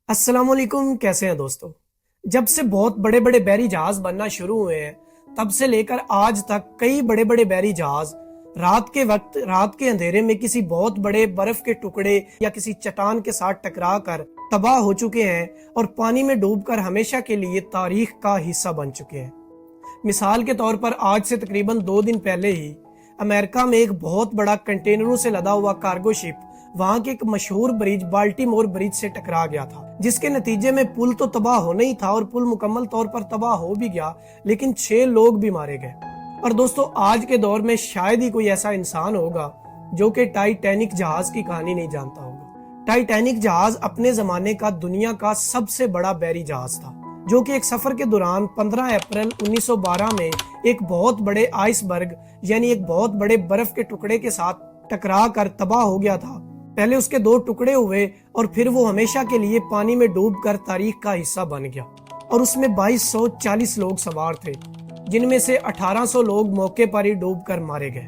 अस्सलाम वालेकुम। कैसे हैं दोस्तों। जब से बहुत बड़े बड़े बहरी जहाज बनना शुरू हुए हैं तब से लेकर आज तक कई बड़े बड़े बहरी जहाज रात के वक्त रात के अंधेरे में किसी बहुत बड़े बर्फ के टुकड़े या किसी चट्टान के साथ टकरा कर तबाह हो चुके हैं और पानी में डूबकर हमेशा के लिए तारीख का हिस्सा बन चुके हैं। मिसाल के तौर पर आज से तकरीबन 2 दिन पहले ही अमेरिका में एक बहुत बड़ा कंटेनरों से लदा हुआ कार्गो शिप वहां के एक मशहूर ब्रिज बाल्टीमोर ब्रिज से टकरा गया था, जिसके नतीजे में पुल तो तबाह होना ही था और पुल मुकम्मल तौर पर तबाह हो भी गया, लेकिन 6 लोग भी मारे गए। और दोस्तों, आज के दौर में शायद ही कोई ऐसा इंसान होगा जो कि टाइटैनिक जहाज की कहानी नहीं जानता होगा। टाइटैनिक जहाज अपने जमाने का दुनिया का सबसे बड़ा बहरी जहाज था, जो कि एक सफर के दौरान 15 अप्रैल 1912 में एक बहुत बड़े आइसबर्ग यानी एक बहुत बड़े बर्फ के टुकड़े के साथ टकरा कर तबाह हो गया था। पहले उसके 2 टुकड़े हुए और फिर वो हमेशा के लिए पानी में डूबकर तारीख का हिस्सा बन गया और उसमें 2240 लोग सवार थे, जिनमें से 1800 लोग मौके पर ही डूबकर मारे गए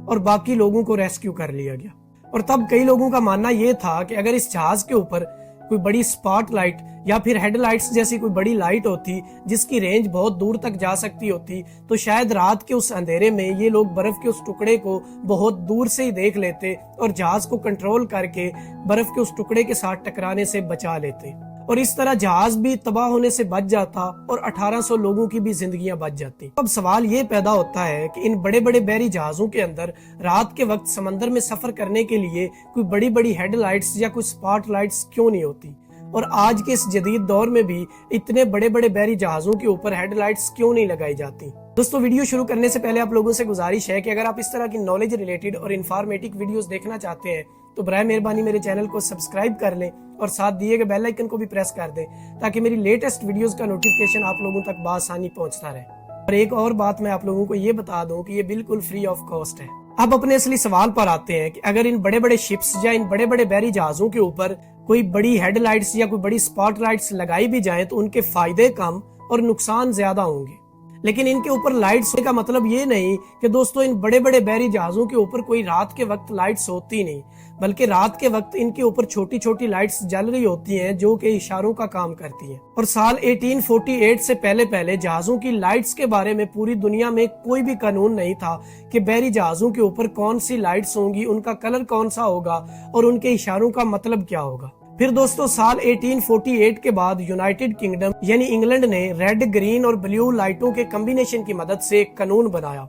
और बाकी लोगों को रेस्क्यू कर लिया गया। और तब कई लोगों का मानना यह था कि अगर इस जहाज के ऊपर कोई बड़ी स्पॉट लाइट या फिर हेडलाइट्स जैसी कोई बड़ी लाइट होती जिसकी रेंज बहुत दूर तक जा सकती होती, तो शायद रात के उस अंधेरे में ये लोग बर्फ के उस टुकड़े को बहुत दूर से ही देख लेते और जहाज को कंट्रोल करके बर्फ के उस टुकड़े के साथ टकराने से बचा लेते और इस तरह जहाज भी तबाह होने से बच जाता और 1800 लोगों की भी जिंदगियां बच जाती। अब सवाल ये पैदा होता है कि इन बड़े बड़े बहरी जहाजों के अंदर रात के वक्त समंदर में सफर करने के लिए कोई बड़ी बड़ी हेडलाइट्स या कोई स्पॉट लाइट्स क्यों नहीं होती, और आज के इस जदीद दौर में भी इतने बड़े बड़े बहरी जहाजों के ऊपर हेडलाइट्स क्यों नहीं लगाई जाती। दोस्तों, वीडियो शुरू करने से पहले आप लोगों से गुजारिश है कि अगर आप इस तरह की नॉलेज रिलेटेड और इन्फॉर्मेटिव वीडियोस देखना चाहते हैं तो बराए मेहरबानी मेरे चैनल को सब्सक्राइब कर लें और साथ दिए गए बेल आइकन को भी प्रेस कर दें ताकि मेरी लेटेस्ट वीडियोस का नोटिफिकेशन आप लोगों तक बआसानी पहुंचता रहे। और एक और बात मैं आप लोगों को ये बता दूं कि ये बिल्कुल फ्री ऑफ कॉस्ट है। अब अपने असली सवाल पर आते हैं कि अगर इन बड़े बड़े शिप्स या इन बड़े बड़े बहरी जहाजों के ऊपर कोई बड़ी हेडलाइट्स या कोई बड़ी स्पॉटलाइट्स लगाई भी जाएं तो उनके फायदे कम और नुकसान ज्यादा होंगे। लेकिन इनके ऊपर लाइट्स का मतलब ये नहीं कि दोस्तों इन बड़े बड़े बहरी जहाजों के ऊपर कोई रात के वक्त लाइट्स होती नहीं, बल्कि रात के वक्त इनके ऊपर छोटी छोटी लाइट्स जल रही होती हैं जो कि इशारों का काम करती हैं। और साल 1848 से पहले पहले जहाजों की लाइट्स के बारे में पूरी दुनिया में कोई भी कानून नहीं था कि बहरी जहाजों के ऊपर कौन सी लाइट्स होंगी, उनका कलर कौन सा होगा और उनके इशारों का मतलब क्या होगा। फिर दोस्तों, साल 1848 के बाद यूनाइटेड किंगडम यानी इंग्लैंड ने रेड, ग्रीन और ब्लू लाइटों के कॉम्बिनेशन की मदद से एक कानून बनाया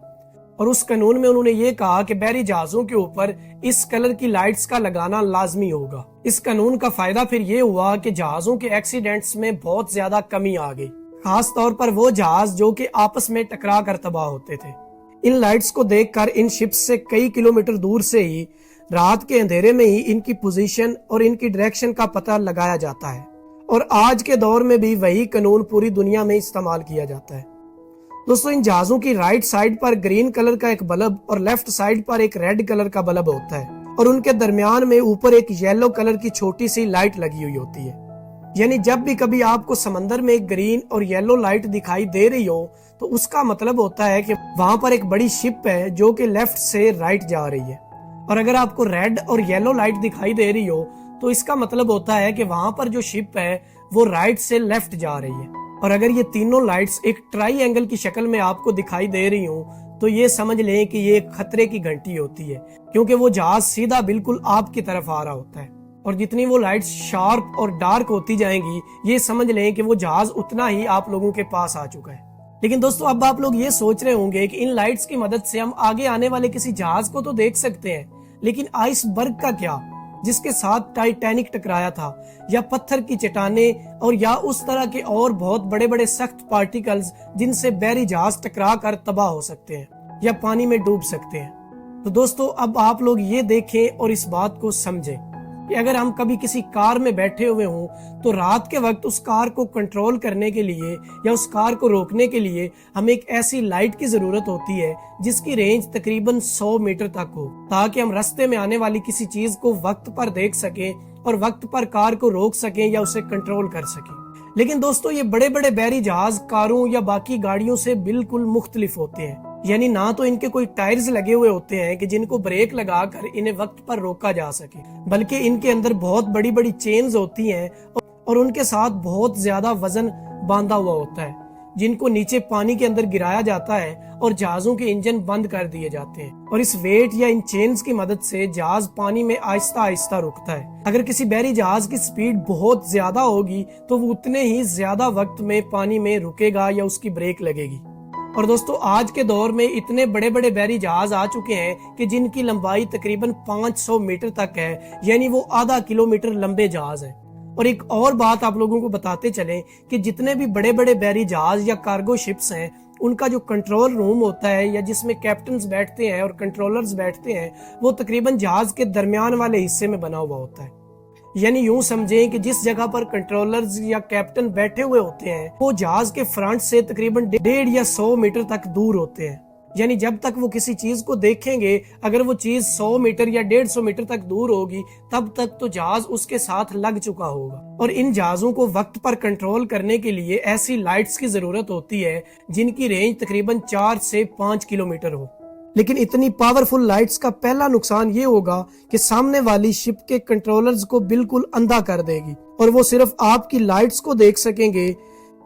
और उस कानून में उन्होंने ये कहा कि बहरी जहाजों के ऊपर इस कलर की लाइट्स का लगाना लाजमी होगा। इस कानून का फायदा फिर ये हुआ कि जहाजों के एक्सीडेंट्स में बहुत ज्यादा कमी आ गई, खास तौर पर वो जहाज जो कि आपस में टकरा कर तबाह होते थे। इन लाइट्स को देखकर इन शिप्स से कई किलोमीटर दूर से ही रात के अंधेरे में ही इनकी पोजीशन और इनकी डायरेक्शन का पता लगाया जाता है और आज के दौर में भी वही कानून पूरी दुनिया में इस्तेमाल किया जाता है। दोस्तों, इन जहाजों की राइट साइड पर ग्रीन कलर का एक बल्ब और लेफ्ट साइड पर एक रेड कलर का बल्ब होता है और उनके दरमियान में ऊपर एक येलो कलर की छोटी सी लाइट लगी हुई होती है। यानी जब भी कभी आपको समंदर में एक ग्रीन और येलो लाइट दिखाई दे रही हो तो उसका मतलब होता है कि वहां पर एक बड़ी शिप है जो कि लेफ्ट से राइट जा रही है। और अगर आपको रेड और येलो लाइट दिखाई दे रही हो तो इसका मतलब होता है कि वहां पर जो शिप है वो राइट से लेफ्ट जा रही है। और अगर ये तीनों लाइट्स एक ट्राई एंगल की शक्ल में आपको दिखाई दे रही हो तो ये समझ लें कि ये खतरे की घंटी होती है, क्योंकि वो जहाज सीधा बिल्कुल आपकी तरफ आ रहा होता है। और जितनी वो लाइट्स शार्प और डार्क होती जाएंगी ये समझ लें कि वो जहाज उतना ही आप लोगों के पास आ चुका है। लेकिन दोस्तों, अब आप लोग ये सोच रहे होंगे कि इन लाइट्स की मदद से हम आगे आने वाले किसी जहाज को तो देख सकते हैं, लेकिन आइसबर्ग का क्या, जिसके साथ टाइटैनिक टकराया था, या पत्थर की चट्टानें और या उस तरह के और बहुत बड़े बड़े सख्त पार्टिकल्स जिनसे बहरी जहाज टकरा कर तबाह हो सकते हैं या पानी में डूब सकते हैं। तो दोस्तों, अब आप लोग ये देखें और इस बात को समझें कि अगर हम कभी किसी कार में बैठे हुए हों तो रात के वक्त उस कार को कंट्रोल करने के लिए या उस कार को रोकने के लिए हमें एक ऐसी लाइट की जरूरत होती है जिसकी रेंज तकरीबन 100 मीटर तक हो, ताकि हम रास्ते में आने वाली किसी चीज को वक्त पर देख सकें और वक्त पर कार को रोक सकें या उसे कंट्रोल कर सकें। लेकिन दोस्तों, ये बड़े बड़े बहरी जहाज कारों या बाकी गाड़ियों से बिल्कुल मुख्तलिफ होते हैं। यानी ना तो इनके कोई टायर्स लगे हुए होते हैं कि जिनको ब्रेक लगाकर इन्हें वक्त पर रोका जा सके, बल्कि इनके अंदर बहुत बड़ी बड़ी चेन्स होती हैं اور ان کے ساتھ بہت زیادہ وزن باندھا ہوا ہوتا ہے، جن کو نیچے پانی کے اندر گرایا جاتا ہے اور جہازوں کے انجن بند کر دیے جاتے ہیں، اور اس ویٹ یا ان چینز کی مدد سے جہاز پانی میں آہستہ آہستہ رکتا ہے۔ اگر کسی بحری جہاز کی سپیڈ بہت زیادہ ہوگی تو وہ اتنے ہی زیادہ وقت میں پانی میں رکے گا یا اس کی بریک لگے گی۔ اور دوستو، آج کے دور میں اتنے بڑے بڑے بحری جہاز آ چکے ہیں کہ جن کی لمبائی تقریباً 500 میٹر تک ہے، یعنی وہ آدھا کلومیٹر لمبے جہاز ہیں۔ اور ایک اور بات آپ لوگوں کو بتاتے چلیں کہ جتنے بھی بڑے بڑے بحری جہاز یا کارگو شپس ہیں، ان کا جو کنٹرول روم ہوتا ہے یا جس میں کیپٹنز بیٹھتے ہیں اور کنٹرولرز بیٹھتے ہیں، وہ تقریباً جہاز کے درمیان والے حصے میں بنا ہوا ہوتا ہے۔ یعنی یوں سمجھیں کہ جس جگہ پر کنٹرولرز یا کیپٹن بیٹھے ہوئے ہوتے ہیں وہ جہاز کے فرنٹ سے تقریباً 150 یا 100 میٹر تک دور ہوتے ہیں۔ یعنی جب تک وہ کسی چیز کو دیکھیں گے، اگر وہ چیز 100 میٹر یا 150 میٹر تک دور ہوگی، تب تک تو جہاز اس کے ساتھ لگ چکا ہوگا۔ اور ان جہازوں کو وقت پر کنٹرول کرنے کے لیے ایسی لائٹس کی ضرورت ہوتی ہے جن کی رینج تقریباً 4 سے 5 کلومیٹر ہو۔ لیکن اتنی پاورفل لائٹس کا پہلا نقصان یہ ہوگا کہ سامنے والی شپ کے کنٹرولرز کو بالکل اندھا کر دے گی، اور وہ صرف آپ کی لائٹس کو دیکھ سکیں گے،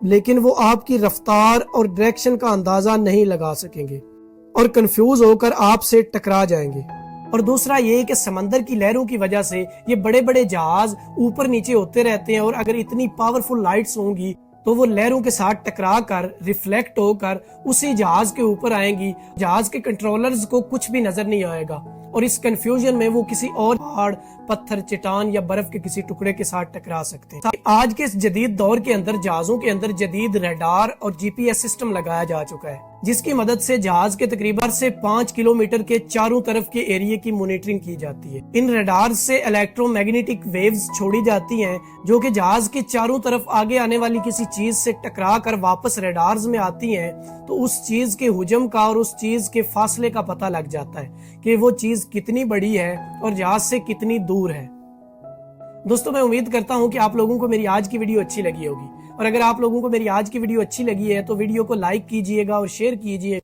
لیکن وہ آپ کی رفتار اور ڈائریکشن کا اندازہ نہیں لگا سکیں گے اور کنفیوز ہو کر آپ سے ٹکرا جائیں گے۔ اور دوسرا یہ کہ سمندر کی لہروں کی وجہ سے یہ بڑے بڑے جہاز اوپر نیچے ہوتے رہتے ہیں، اور اگر اتنی پاورفل لائٹس ہوں گی تو وہ لہروں کے ساتھ ٹکرا کر ریفلیکٹ ہو کر اسی جہاز کے اوپر آئیں گی۔ جہاز کے کنٹرولرز کو کچھ بھی نظر نہیں آئے گا، اور اس کنفیوژن میں وہ کسی اور پہاڑ، پتھر، چٹان یا برف کے کسی ٹکڑے کے ساتھ ٹکرا سکتے ہیں۔ آج کے اس جدید دور کے اندر جہازوں کے اندر جدید ریڈار اور جی پی ایس سسٹم لگایا جا چکا ہے، جس کی مدد سے جہاز کے تقریباً سے 5 کلومیٹر کے چاروں طرف کے ایریے کی مانیٹرنگ کی جاتی ہے۔ ان ریڈار سے الیکٹرو میگنیٹک ویوز چھوڑی جاتی ہیں جو کہ جہاز کے چاروں طرف آگے آنے والی کسی چیز سے ٹکرا کر واپس ریڈارز میں آتی ہیں، تو اس چیز کے حجم کا اور اس چیز کے فاصلے کا پتہ لگ جاتا ہے کہ وہ چیز کتنی بڑی ہے اور جہاز سے کتنی دور ہے۔ دوستو، میں امید کرتا ہوں کہ آپ لوگوں کو میری آج کی ویڈیو اچھی لگی ہوگی، اور اگر آپ لوگوں کو میری آج کی ویڈیو اچھی لگی ہے تو ویڈیو کو لائک کیجئے گا اور شیئر کیجئے